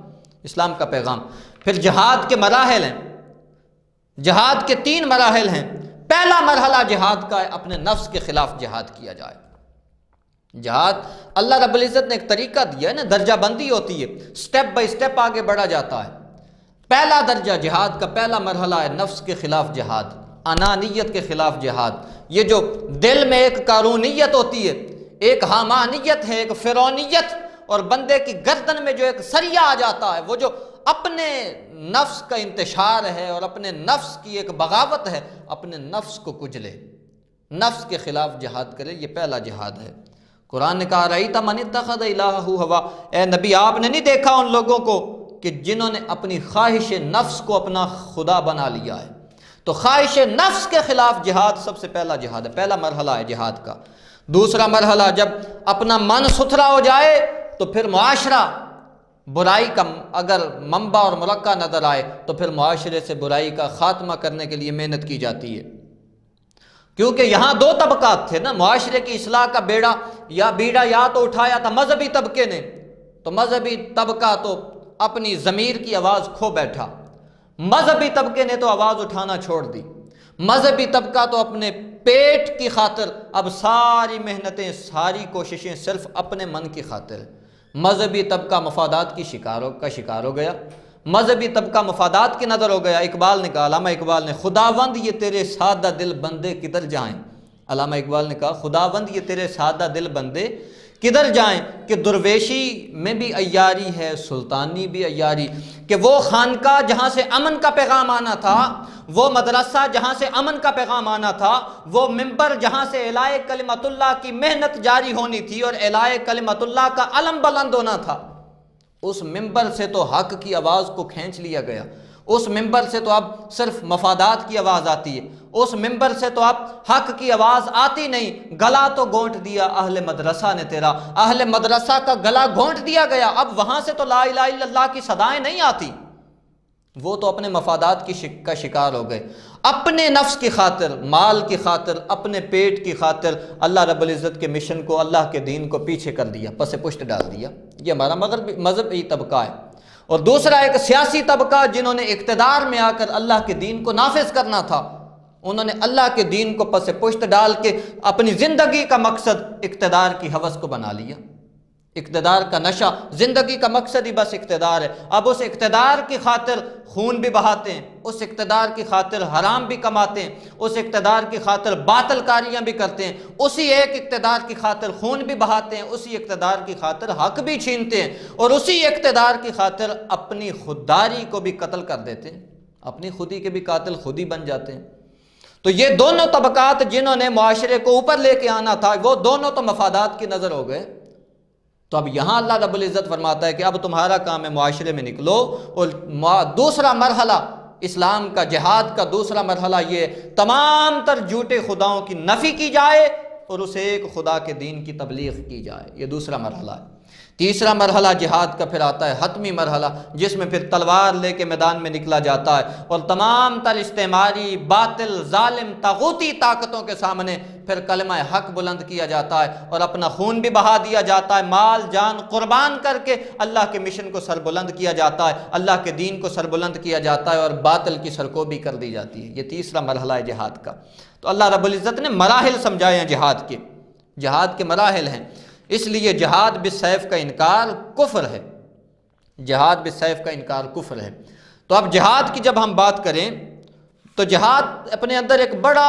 اسلام کا پیغام۔ پھر جہاد کے مراحل ہیں، جہاد کے 3 مراحل ہیں۔ پہلا مرحلہ جہاد کا ہے، اپنے نفس کے خلاف جہاد کیا جائے۔ جہاد اللہ رب العزت نے ایک طریقہ دیا ہے نا، درجہ بندی ہوتی ہے، سٹیپ بائی سٹیپ آگے بڑھا جاتا ہے۔ پہلا درجہ جہاد کا پہلا مرحلہ ہے نفس کے خلاف جہاد، انانیت کے خلاف جہاد۔ یہ جو دل میں ایک قارونیت ہوتی ہے، ایک حامانیت ہے، ایک فرعونیت، اور بندے کی گردن میں جو ایک سریہ آ جاتا ہے، وہ جو اپنے نفس کا انتشار ہے اور اپنے نفس کی ایک بغاوت ہے، اپنے نفس کو کچلے، نفس کے خلاف جہاد کرے، یہ پہلا جہاد ہے۔ قرآن نے کہا، رأیت من اتخذ الہہ ہوا، اے نبی آپ نے نہیں دیکھا ان لوگوں کو کہ جنہوں نے اپنی خواہش نفس کو اپنا خدا بنا لیا ہے۔ تو خواہش نفس کے خلاف جہاد سب سے پہلا جہاد ہے، پہلا مرحلہ ہے جہاد کا۔ دوسرا مرحلہ، جب اپنا من ستھرا ہو جائے تو پھر معاشرہ، برائی کا اگر منبع اور مرقع نظر آئے تو پھر معاشرے سے برائی کا خاتمہ کرنے کے لیے محنت کی جاتی ہے، کیونکہ یہاں 2 طبقات تھے نا، معاشرے کی اصلاح کا بیڑا یا تو اٹھایا تھا مذہبی طبقے نے، تو مذہبی طبقہ تو اپنی ضمیر کی آواز کھو بیٹھا، مذہبی طبقے نے تو آواز اٹھانا چھوڑ دی، مذہبی طبقہ تو اپنے پیٹ کی خاطر اب ساری محنتیں، ساری کوششیں صرف اپنے من کی خاطر۔ مذہبی طبقہ مفادات کی شکار ہو گیا، مذہبی طبقہ مفادات کی نظر ہو گیا۔ اقبال نے کہا، علامہ اقبال نے، خداوند یہ تیرے سادہ دل بندے کدھر جائیں، علامہ اقبال نے کہا، خداوند یہ تیرے سادہ دل بندے کدھر جائیں، کہ درویشی میں بھی عیاری ہے، سلطانی بھی عیاری، کہ وہ خانقاہ جہاں سے امن کا پیغام آنا تھا، وہ مدرسہ جہاں سے امن کا پیغام آنا تھا، وہ منبر جہاں سے اعلاء کلمت اللہ کی محنت جاری ہونی تھی اور اعلاء کلمت اللہ کا علم بلند ہونا تھا، اس منبر سے تو حق کی آواز کو کھینچ لیا گیا، اس منبر سے تو اب صرف مفادات کی آواز آتی ہے، اس منبر سے تو اب حق کی آواز آتی نہیں، گلا تو گھونٹ دیا اہل مدرسہ نے تیرا، اہل مدرسہ کا گلا گھونٹ دیا گیا، اب وہاں سے تو لا الہ الا اللہ کی صدائیں نہیں آتی، وہ تو اپنے مفادات کا شکار ہو گئے، اپنے نفس کی خاطر، مال کی خاطر، اپنے پیٹ کی خاطر اللہ رب العزت کے مشن کو، اللہ کے دین کو پیچھے کر دیا، پس پشت ڈال دیا۔ یہ ہمارا مذہبی طبقہ ہے۔ اور دوسرا ایک سیاسی طبقہ جنہوں نے اقتدار میں آ کر اللہ کے دین کو نافذ کرنا تھا، انہوں نے اللہ کے دین کو پس پشت ڈال کے اپنی زندگی کا مقصد اقتدار کی ہوس کو بنا لیا۔ اقتدار کا نشہ، زندگی کا مقصد ہی بس اقتدار ہے، اب اس اقتدار کی خاطر خون بھی بہاتے ہیں، اس اقتدار کی خاطر حرام بھی کماتے ہیں، اس اقتدار کی خاطر باطل کاریاں بھی کرتے ہیں، اسی ایک اقتدار کی خاطر خون بھی بہاتے ہیں، اسی اقتدار کی خاطر حق بھی چھینتے ہیں، اور اسی اقتدار کی خاطر اپنی خودداری کو بھی قتل کر دیتے ہیں، اپنی خودی کے بھی قاتل خود ہی بن جاتے ہیں۔ تو یہ دونوں طبقات جنہوں نے معاشرے کو اوپر لے کے آنا تھا، وہ دونوں تو مفادات کی نظر ہو گئے۔ تو اب یہاں اللہ رب العزت فرماتا ہے کہ اب تمہارا کام ہے معاشرے میں نکلو، اور دوسرا مرحلہ اسلام کا، جہاد کا دوسرا مرحلہ یہ تمام تر جھوٹے خداؤں کی نفی کی جائے اور اسے ایک خدا کے دین کی تبلیغ کی جائے، یہ دوسرا مرحلہ ہے۔ تیسرا مرحلہ جہاد کا پھر آتا ہے، حتمی مرحلہ، جس میں پھر تلوار لے کے میدان میں نکلا جاتا ہے اور تمام تر استعماری، باطل، ظالم، طاغوتی طاقتوں کے سامنے پھر کلمہ حق بلند کیا جاتا ہے اور اپنا خون بھی بہا دیا جاتا ہے، مال جان قربان کر کے اللہ کے مشن کو سر بلند کیا جاتا ہے، اللہ کے دین کو سر بلند کیا جاتا ہے اور باطل کی سرکوبی کر دی جاتی ہے۔ یہ تیسرا مرحلہ ہے جہاد کا۔ تو اللہ رب العزت نے مراحل سمجھائے ہیں جہاد کے، جہاد کے مراحل ہیں، اس لیے جہاد بالسیف کا انکار کفر ہے، جہاد بالسیف کا انکار کفر ہے۔ تو اب جہاد کی جب ہم بات کریں تو جہاد اپنے اندر ایک بڑا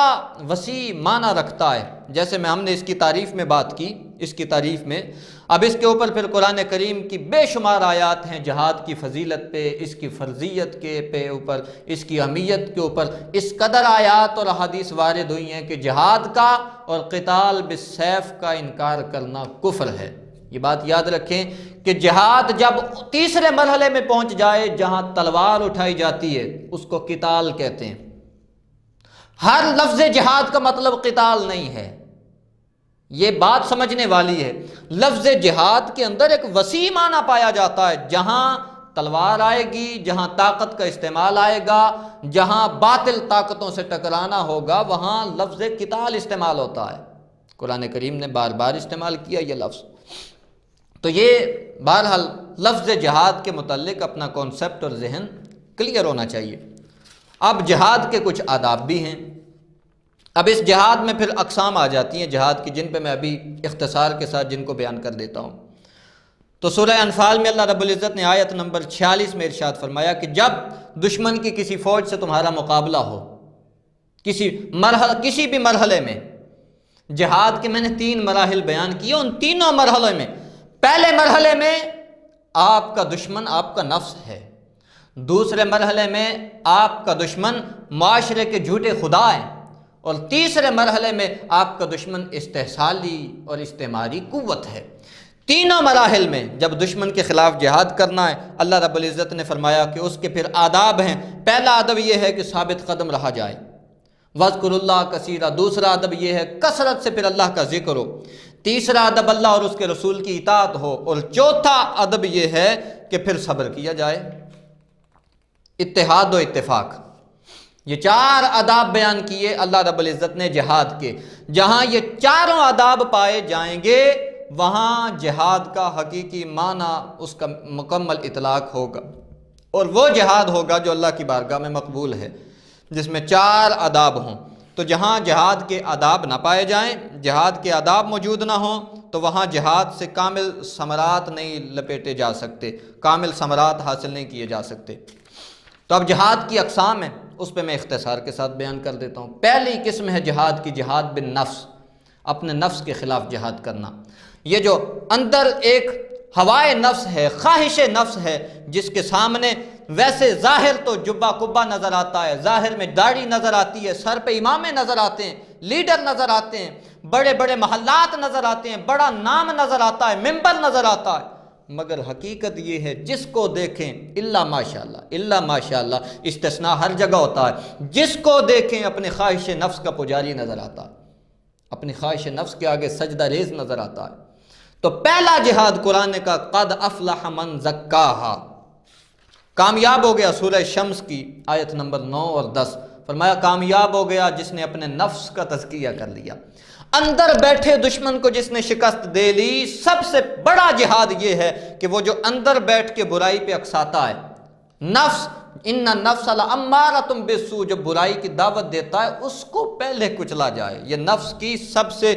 وسیع معنی رکھتا ہے، جیسے ہم نے اس کی تعریف میں بات کی، اس کی تعریف میں اب اس کے اوپر پھر قرآن کریم کی بے شمار آیات ہیں جہاد کی فضیلت پہ، اس کی فرضیت کے پہ اوپر، اس کی اہمیت کے اوپر اس قدر آیات اور احادیث وارد ہوئی ہیں کہ جہاد کا اور قتال بالسیف کا انکار کرنا کفر ہے۔ یہ بات یاد رکھیں کہ جہاد جب تیسرے مرحلے میں پہنچ جائے جہاں تلوار اٹھائی جاتی ہے اس کو قتال کہتے ہیں۔ ہر لفظ جہاد کا مطلب قتال نہیں ہے، یہ بات سمجھنے والی ہے۔ لفظ جہاد کے اندر ایک وسیع معنی پایا جاتا ہے، جہاں تلوار آئے گی، جہاں طاقت کا استعمال آئے گا، جہاں باطل طاقتوں سے ٹکرانا ہوگا، وہاں لفظ قتال استعمال ہوتا ہے۔ قرآن کریم نے بار بار استعمال کیا یہ لفظ۔ تو یہ بہرحال لفظ جہاد کے متعلق اپنا کانسیپٹ اور ذہن کلیئر ہونا چاہیے۔ اب جہاد کے کچھ آداب بھی ہیں۔ اب اس جہاد میں پھر اقسام آ جاتی ہیں جہاد کی، جن پہ میں ابھی اختصار کے ساتھ جن کو بیان کر دیتا ہوں۔ تو سورہ انفال میں اللہ رب العزت نے آیت نمبر 46 میں ارشاد فرمایا کہ جب دشمن کی کسی فوج سے تمہارا مقابلہ ہو، کسی بھی مرحلے میں، جہاد کے میں نے 3 مراحل بیان کیے، ان تینوں مرحلے میں پہلے مرحلے میں آپ کا دشمن آپ کا نفس ہے، دوسرے مرحلے میں آپ کا دشمن معاشرے کے جھوٹے خدا ہیں، اور تیسرے مرحلے میں آپ کا دشمن استحصالی اور استعماری قوت ہے۔ تینوں مراحل میں جب دشمن کے خلاف جہاد کرنا ہے، اللہ رب العزت نے فرمایا کہ اس کے پھر آداب ہیں۔ پہلا ادب یہ ہے کہ ثابت قدم رہا جائے، وَاذْكُرُوا اللَّهَ كَثِيرًا۔ دوسرا ادب یہ ہے کثرت سے پھر اللہ کا ذکر ہو۔ تیسرا ادب اللہ اور اس کے رسول کی اطاعت ہو، اور چوتھا ادب یہ ہے کہ پھر صبر کیا جائے، اتحاد و اتفاق۔ یہ 4 آداب بیان کیے اللہ رب العزت نے جہاد کے۔ جہاں یہ چاروں آداب پائے جائیں گے وہاں جہاد کا حقیقی معنی، اس کا مکمل اطلاق ہوگا، اور وہ جہاد ہوگا جو اللہ کی بارگاہ میں مقبول ہے، جس میں 4 آداب ہوں۔ تو جہاں جہاد کے آداب نہ پائے جائیں، جہاد کے آداب موجود نہ ہوں، تو وہاں جہاد سے کامل ثمرات نہیں لپیٹے جا سکتے، کامل ثمرات حاصل نہیں کیے جا سکتے۔ تو اب جہاد کی اقسام ہیں، اس پہ میں اختصار کے ساتھ بیان کر دیتا ہوں۔ پہلی قسم ہے جہاد کی، جہاد بالنفس، اپنے نفس کے خلاف جہاد کرنا۔ یہ جو اندر ایک ہوائے نفس ہے، خواہش نفس ہے، جس کے سامنے ویسے ظاہر تو جبہ کبہ نظر آتا ہے، ظاہر میں داڑھی نظر آتی ہے، سر پہ امامے نظر آتے ہیں، لیڈر نظر آتے ہیں، بڑے بڑے محلات نظر آتے ہیں، بڑا نام نظر آتا ہے، منبر نظر آتا ہے، مگر حقیقت یہ ہے جس کو دیکھیں الا ماشاءاللہ، الا ماشاءاللہ استثناء ہر جگہ ہوتا ہے، جس کو دیکھیں اپنے خواہش نفس کا پجاری نظر آتا ہے، اپنی خواہش نفس کے آگے سجدہ ریز نظر آتا ہے۔ تو پہلا جہاد قرآن نے کہا قد افلح من زکاہا، کامیاب ہو گیا، سورہ شمس کی آیت نمبر 9 اور 10، فرمایا کامیاب ہو گیا جس نے اپنے نفس کا تزکیہ کر لیا، اندر بیٹھے دشمن کو جس نے شکست دے لی۔ سب سے بڑا جہاد یہ ہے کہ وہ جو اندر بیٹھ کے برائی پہ اکساتا ہے، نفس، ان النفس لامارۃ بالسوء، جو برائی کی دعوت دیتا ہے اس کو پہلے کچلا جائے، یہ نفس کی سب سے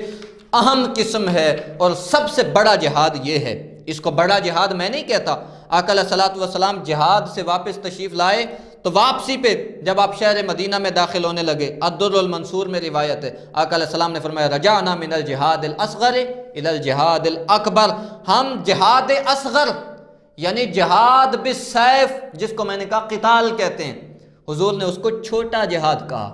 اہم قسم ہے اور سب سے بڑا جہاد یہ ہے۔ اس کو بڑا جہاد میں نہیں کہتا۔ آقا علیہ الصلوۃ والسلام جہاد سے واپس تشریف لائے تو واپسی پہ جب آپ شہر مدینہ میں داخل ہونے لگے، الدر المنصور میں روایت ہے، آقا علیہ السلام نے فرمایا رجعنا من الجہاد الاصغر الى الجہاد الاکبر، ہم جہاد اصغر یعنی جہاد بالسیف، جس کو میں نے کہا قتال کہتے ہیں، حضور نے اس کو چھوٹا جہاد کہا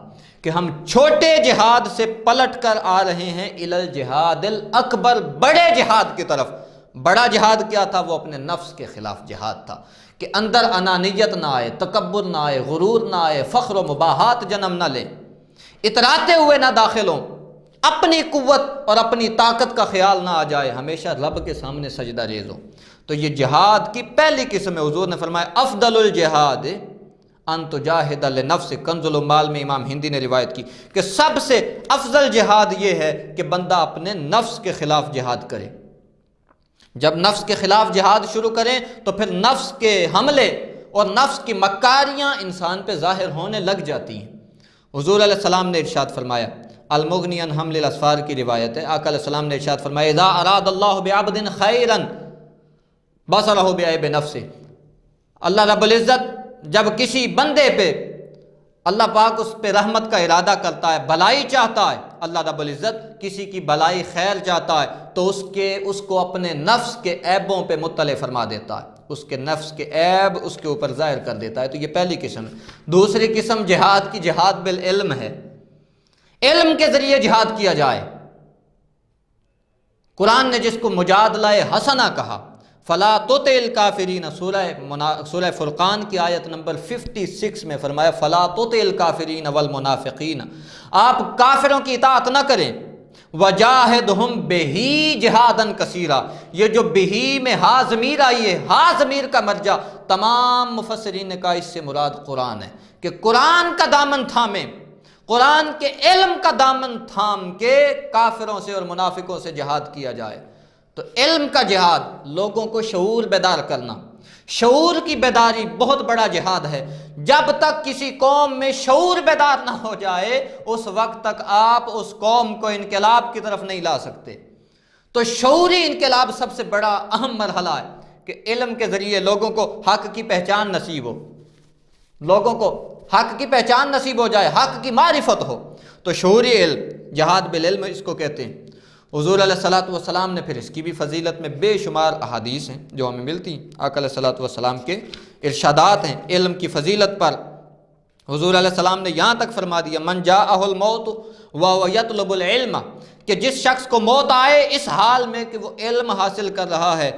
کہ ہم چھوٹے جہاد سے پلٹ کر آ رہے ہیں الی الجہاد الاکبر، بڑے جہاد کی طرف۔ بڑا جہاد کیا تھا؟ وہ اپنے نفس کے خلاف جہاد تھا کہ اندر انانیت نہ آئے، تکبر نہ آئے، غرور نہ آئے، فخر و مباحات جنم نہ لے، اتراتے ہوئے نہ داخل ہوں، اپنی قوت اور اپنی طاقت کا خیال نہ آ جائے، ہمیشہ رب کے سامنے سجدہ ریز ہو۔ تو یہ جہاد کی پہلی قسم ہے۔ حضور نے فرمایا افضل الجہاد ان تجاہد لنفسک، کنز العمال میں امام ہندی نے روایت کی کہ سب سے افضل جہاد یہ ہے کہ بندہ اپنے نفس کے خلاف جہاد کرے۔ جب نفس کے خلاف جہاد شروع کریں تو پھر نفس کے حملے اور نفس کی مکاریاں انسان پہ ظاہر ہونے لگ جاتی ہیں۔ حضور علیہ السلام نے ارشاد فرمایا، المغنی عن حمل الاسفار کی روایت ہے، آقا علیہ السلام نے ارشاد فرمایا اذا اراد اللہ بعبد خیرا بصرہ بعیب نفسہ، اللہ رب العزت جب کسی بندے پہ، اللہ پاک اس پہ رحمت کا ارادہ کرتا ہے، بھلائی چاہتا ہے، اللہ رب العزت کسی کی بھلائی خیر چاہتا ہے تو اس کو اپنے نفس کے عیبوں پہ مطلع فرما دیتا ہے، اس کے نفس کے عیب اس کے اوپر ظاہر کر دیتا ہے۔ تو یہ پہلی قسم ہے۔ دوسری قسم جہاد کی جہاد بالعلم ہے، علم کے ذریعے جہاد کیا جائے۔ قرآن نے جس کو مجادلہ حسنہ کہا، فلا تطع الکافرین، سورہ فرقان کی آیت نمبر 56 میں فرمایا فلا تطع الکافرین والمنافقین، آپ کافروں کی اطاعت نہ کریں، وجاہدہم بہی جہادا کثیرا، یہ جو بہی میں ہا ضمیر آئی ہے، ہا ضمیر کا مرجع تمام مفسرین نے کہا اس سے مراد قرآن ہے، کہ قرآن کا دامن تھامیں، قرآن کے علم کا دامن تھام کے کافروں سے اور منافقوں سے جہاد کیا جائے۔ تو علم کا جہاد، لوگوں کو شعور بیدار کرنا، شعور کی بیداری بہت بڑا جہاد ہے۔ جب تک کسی قوم میں شعور بیدار نہ ہو جائے اس وقت تک آپ اس قوم کو انقلاب کی طرف نہیں لا سکتے۔ تو شعوری انقلاب سب سے بڑا اہم مرحلہ ہے کہ علم کے ذریعے لوگوں کو حق کی پہچان نصیب ہو، لوگوں کو حق کی پہچان نصیب ہو جائے، حق کی معرفت ہو۔ تو شعوری علم، جہاد بالعلم اس کو کہتے ہیں۔ حضور علیہ الصلوۃ والسلام نے پھر اس کی بھی فضیلت میں بے شمار احادیث ہیں جو ہمیں ملتی ہیں، آقا علیہ الصلوۃ والسلام کے ارشادات ہیں علم کی فضیلت پر۔ حضور علیہ السلام نے یہاں تک فرما دیا من جاءہ الموت وهو يطلب العلم، کہ جس شخص کو موت آئے اس حال میں کہ وہ علم حاصل کر رہا ہے،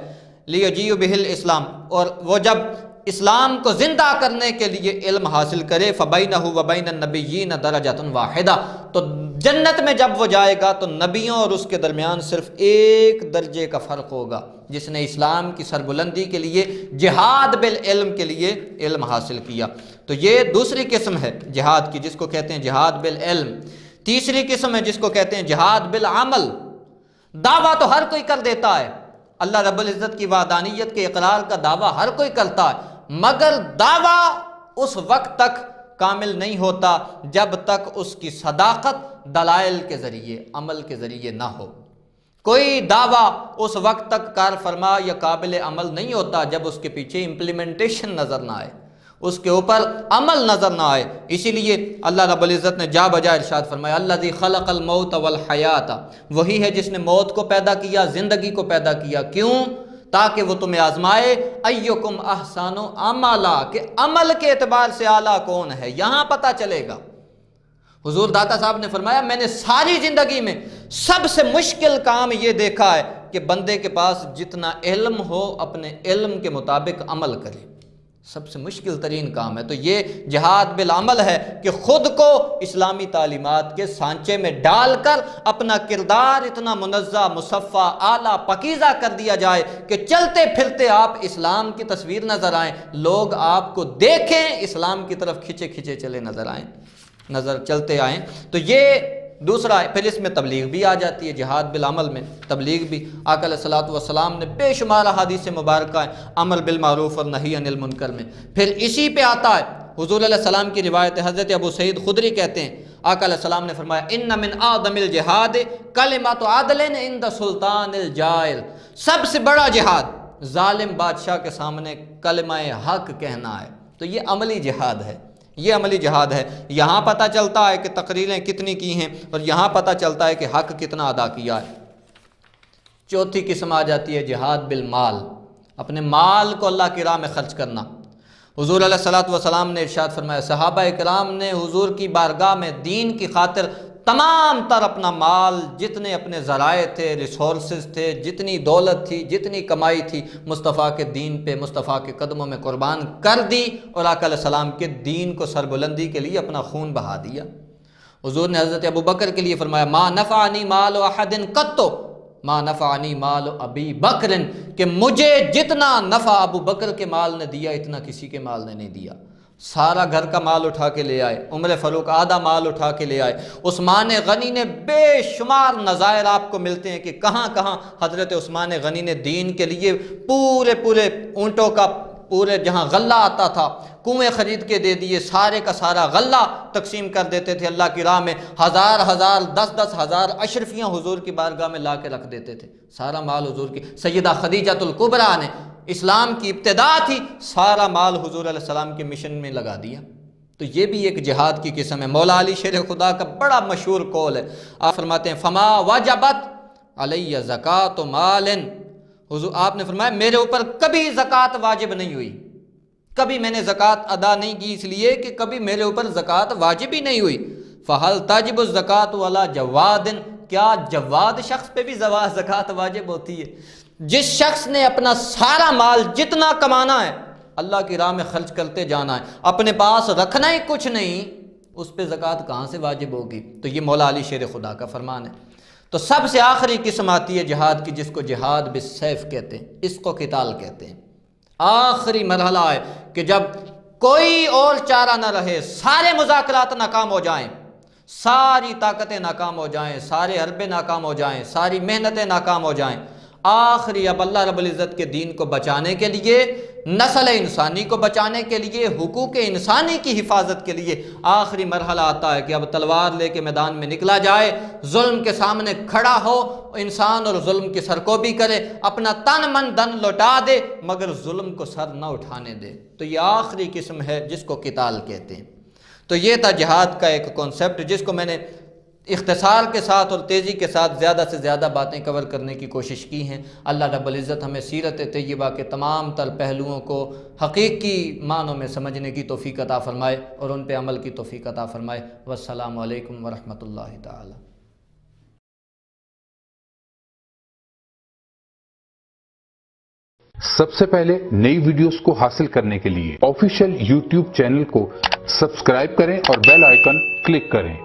لیجیء بہ الاسلام، اور وہ جب اسلام کو زندہ کرنے کے لیے علم حاصل کرے، فبینہ وبین النبیین درجۃ واحدہ، تو جنت میں جب وہ جائے گا تو نبیوں اور اس کے درمیان صرف ایک درجے کا فرق ہوگا، جس نے اسلام کی سربلندی کے لیے جہاد بالعلم کے لیے علم حاصل کیا۔ تو یہ دوسری قسم ہے جہاد کی، جس کو کہتے ہیں جہاد بالعلم۔ تیسری قسم ہے جس کو کہتے ہیں جہاد بالعمل۔ دعویٰ تو ہر کوئی کر دیتا ہے، اللہ رب العزت کی وحدانیت کے اقرار کا دعویٰ ہر کوئی کرتا ہے، مگر دعویٰ اس وقت تک کامل نہیں ہوتا جب تک اس کی صداقت دلائل کے ذریعے، عمل کے ذریعے نہ ہو۔ کوئی دعویٰ اس وقت تک کار فرما یا قابل عمل نہیں ہوتا جب اس کے پیچھے امپلیمنٹیشن نظر نہ آئے، اس کے اوپر عمل نظر نہ آئے۔ اسی لیے اللہ رب العزت نے جا بجا ارشاد فرمایا الذی خلق الموت والحیات، وہی ہے جس نے موت کو پیدا کیا، زندگی کو پیدا کیا، کیوں؟ تاکہ وہ تمہیں آزمائے، ایکم احسن عملا، کہ عمل کے اعتبار سے اعلیٰ کون ہے یہاں پتہ چلے گا۔ حضور داتا صاحب نے فرمایا میں نے ساری زندگی میں سب سے مشکل کام یہ دیکھا ہے کہ بندے کے پاس جتنا علم ہو اپنے علم کے مطابق عمل کرے، سب سے مشکل ترین کام ہے۔ تو یہ جہاد بالعمل ہے کہ خود کو اسلامی تعلیمات کے سانچے میں ڈال کر اپنا کردار اتنا منزہ، مصفہ، اعلیٰ، پاکیزہ کر دیا جائے کہ چلتے پھرتے آپ اسلام کی تصویر نظر آئیں، لوگ آپ کو دیکھیں، اسلام کی طرف کھچے کھچے چلے نظر چلتے آئیں۔ تو یہ دوسرا ہے۔ پھر اس میں تبلیغ بھی آ جاتی ہے، جہاد بالعمل میں تبلیغ بھی۔ آقا علیہ الصلوۃ والسلام نے بے شمار احادیث مبارکہ ہیں امر بالمعروف اور نہی عن المنکر میں۔ پھر اسی پہ آتا ہے حضور علیہ السلام کی روایت، حضرت ابو سعید خدری کہتے ہیں آقا علیہ السلام نے فرمایا ان من اعظم الجہاد کلمۃ عدل عند سلطان الجائر، سب سے بڑا جہاد ظالم بادشاہ کے سامنے کلمہ حق کہنا ہے۔ تو یہ عملی جہاد ہے، یہ عملی جہاد ہے۔ یہاں پتہ چلتا ہے کہ تقریریں کتنی کی ہیں اور یہاں پتہ چلتا ہے کہ حق کتنا ادا کیا ہے۔ چوتھی قسم آ جاتی ہے جہاد بالمال، اپنے مال کو اللہ کی راہ میں خرچ کرنا۔ حضور علیہ الصلوۃ والسلام نے ارشاد فرمایا، صحابہ کرام نے حضور کی بارگاہ میں دین کی خاطر تمام تر اپنا مال، جتنے اپنے ذرائع تھے، ریسورسز تھے، جتنی دولت تھی، جتنی کمائی تھی، مصطفیٰ کے دین پہ، مصطفیٰ کے قدموں میں قربان کر دی اور آقا علیہ السلام کے دین کو سربلندی کے لیے اپنا خون بہا دیا۔ حضور نے حضرت ابوبکر کے لیے فرمایا ما نفعنی مال احد قط ما نفعنی مال ابی بکر، کہ مجھے جتنا نفع ابو بکر کے مال نے دیا اتنا کسی کے مال نے نہیں دیا۔ سارا گھر کا مال اٹھا کے لے آئے، عمر فاروق آدھا مال اٹھا کے لے آئے، عثمان غنی نے بے شمار نظائر آپ کو ملتے ہیں کہ کہاں کہاں حضرت عثمان غنی نے دین کے لیے پورے اونٹوں کا پورے جہاں غلہ آتا تھا کنویں خرید کے دے دیے، سارے کا سارا غلہ تقسیم کر دیتے تھے اللہ کی راہ میں، ہزار 10,000 اشرفیاں حضور کی بارگاہ میں لا کے رکھ دیتے تھے، سارا مال حضور کی۔ سیدہ خدیجۃ الکبریٰ نے اسلام کی ابتدا تھی، سارا مال حضور علیہ السلام کے مشن میں لگا دیا۔ تو یہ بھی ایک جہاد کی قسم ہے۔ مولا علی شیر خدا کا بڑا مشہور قول ہے، آپ فرماتے ہیں فما وجبت علی زکوۃ مال، حضور آپ نے فرمایا میرے اوپر کبھی زکوٰۃ واجب نہیں ہوئی، کبھی میں نے زکوٰۃ ادا نہیں کی، اس لیے کہ کبھی میرے اوپر زکوٰۃ واجب ہی نہیں ہوئی۔ فہل تجب الزکوٰۃ علی جواد، کیا جواد شخص پہ بھی زکوٰۃ واجب ہوتی ہے؟ جس شخص نے اپنا سارا مال جتنا کمانا ہے اللہ کی راہ میں خرچ کرتے جانا ہے، اپنے پاس رکھنا ہی کچھ نہیں، اس پہ زکوٰۃ کہاں سے واجب ہوگی؟ تو یہ مولا علی شیر خدا کا فرمان ہے۔ تو سب سے آخری قسم آتی ہے جہاد کی، جس کو جہاد بالسیف کہتے ہیں، اس کو قتال کہتے ہیں۔ آخری مرحلہ ہے کہ جب کوئی اور چارہ نہ رہے، سارے مذاکرات ناکام ہو جائیں، ساری طاقتیں ناکام ہو جائیں، سارے حربے ناکام ہو جائیں، ساری محنتیں ناکام ہو جائیں، آخری اب اللہ رب العزت کے دین کو بچانے کے لیے، نسل انسانی کو بچانے کے لیے، حقوق انسانی کی حفاظت کے لیے آخری مرحلہ آتا ہے کہ اب تلوار لے کے میدان میں نکلا جائے، ظلم کے سامنے کھڑا ہو، انسان اور ظلم کی سرکوبی کرے، اپنا تن من دن لوٹا دے مگر ظلم کو سر نہ اٹھانے دے۔ تو یہ آخری قسم ہے جس کو قتال کہتے ہیں۔ تو یہ تھا جہاد کا ایک کانسیپٹ جس کو میں نے اختصار کے ساتھ اور تیزی کے ساتھ زیادہ سے زیادہ باتیں کور کرنے کی کوشش کی ہیں۔ اللہ رب العزت ہمیں سیرت طیبہ کے تمام تر پہلوؤں کو حقیقی معنوں میں سمجھنے کی توفیق عطا فرمائے اور ان پہ عمل کی توفیق عطا فرمائے۔ والسلام علیکم ورحمۃ اللہ تعالی۔ سب سے پہلے نئی ویڈیوز کو حاصل کرنے کے لیے آفیشیل YouTube چینل کو سبسکرائب کریں اور بیل آئیکن کلک کریں۔